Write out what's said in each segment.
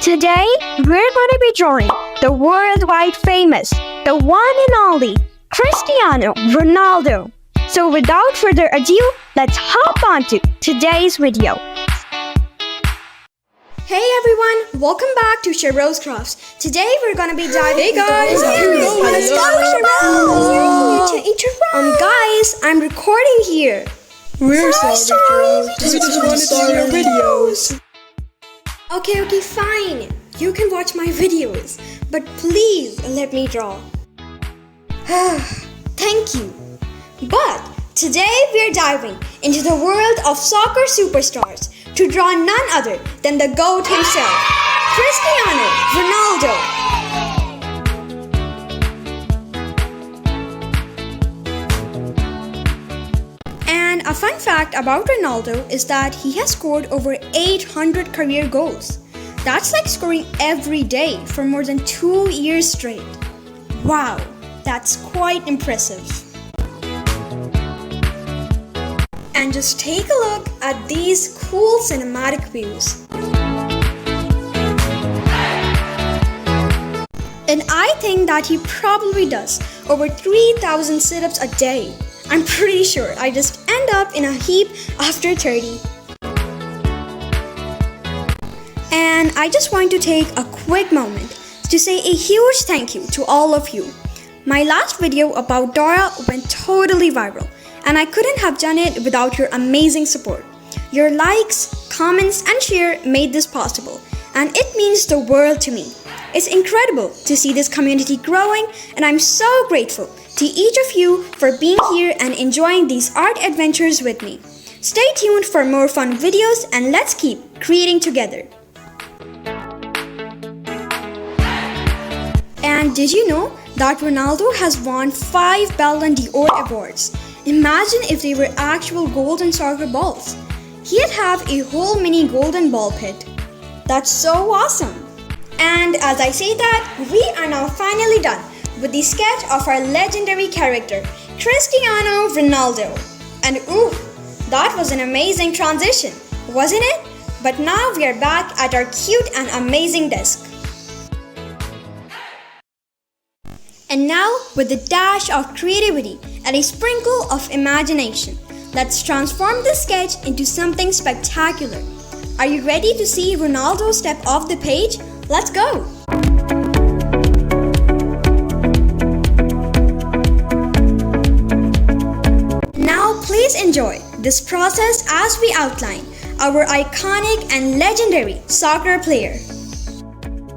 Today, we're going to be drawing the worldwide famous, the one and only Cristiano Ronaldo. So without further ado, let's hop on to today's video. Hey everyone, welcome back to Shehroze Craftz. Today we're gonna be diving. Hey guys, let's go Shehroze. Guys, I'm recording here. We're sorry. We just want to see your videos. Okay, fine. You can watch my videos, but please let me draw. Thank you. But today we're diving into the world of soccer superstars to draw none other than the GOAT himself, Cristiano Ronaldo. And a fun fact about Ronaldo is that he has scored over 800 career goals. That's like scoring every day for more than 2 years straight. Wow, that's quite impressive. And just take a look at these cool cinematic views. And I think that he probably does over 3,000 sit-ups a day. I'm pretty sure I just end up in a heap after 30. And I just want to take a quick moment to say a huge thank you to all of you. My last video about Dora went totally viral, and I couldn't have done it without your amazing support. Your likes, comments, and share made this possible, and it means the world to me. It's incredible to see this community growing, and I'm so grateful to each of you for being here and enjoying these art adventures with me. Stay tuned for more fun videos, and let's keep creating together. And did you know that Ronaldo has won 5 Ballon d'Or awards? Imagine if they were actual golden soccer balls. He'd have a whole mini golden ball pit. That's so awesome! And as I say that, we are now finally done with the sketch of our legendary character, Cristiano Ronaldo. And ooh, that was an amazing transition, wasn't it? But now we are back at our cute and amazing desk. And now, with a dash of creativity and a sprinkle of imagination, let's transform this sketch into something spectacular. Are you ready to see Ronaldo step off the page? Let's go! Now, please enjoy this process as we outline our iconic and legendary soccer player.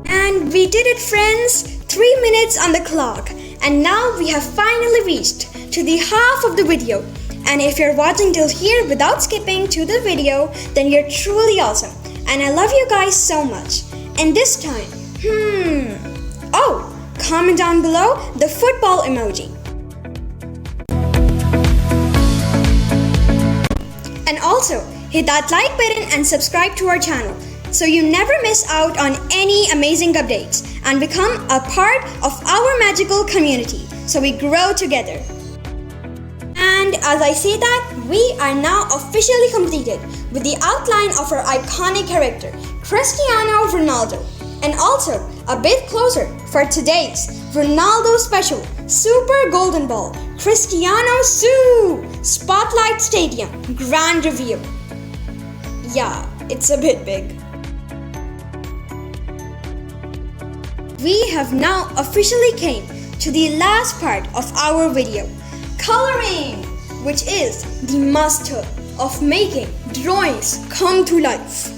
And we did it, friends! 3 minutes on the clock, and now we have finally reached to the half of the video. And if you're watching till here without skipping to the video, then you're truly awesome, and I love you guys so much. And this time, comment down below the football emoji. And also hit that like button and subscribe to our channel, so you never miss out on any amazing updates and become a part of our magical community, so we grow together. And as I say that, we are now officially completed with the outline of our iconic character, Cristiano Ronaldo, and also a bit closer for today's Ronaldo special Super Golden Ball Cristiano Spotlight Stadium Grand Review. Yeah, it's a bit big. We have now officially came to the last part of our video, coloring, which is the master of making drawings come to life.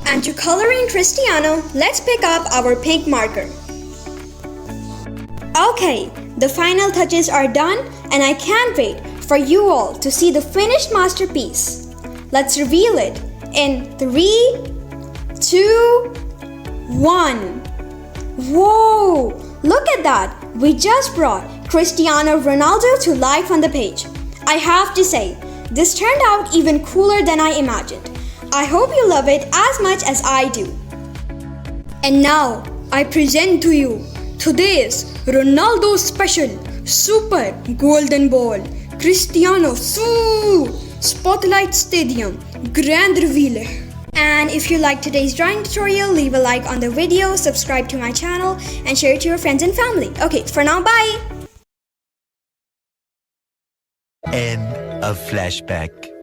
And to color in Cristiano, let's pick up our pink marker. Okay, the final touches are done, and I can't wait for you all to see the finished masterpiece. Let's reveal it in 3, 2, 1. Whoa! Look at that! We just brought Cristiano Ronaldo to life on the page. I have to say, this turned out even cooler than I imagined. I hope you love it as much as I do. And now, I present to you today's Ronaldo special Super Golden Ball Cristiano Spotlight Stadium Grand Reveal. And if you liked today's drawing tutorial, leave a like on the video, subscribe to my channel, and share it to your friends and family. Okay, for now, bye! End of flashback.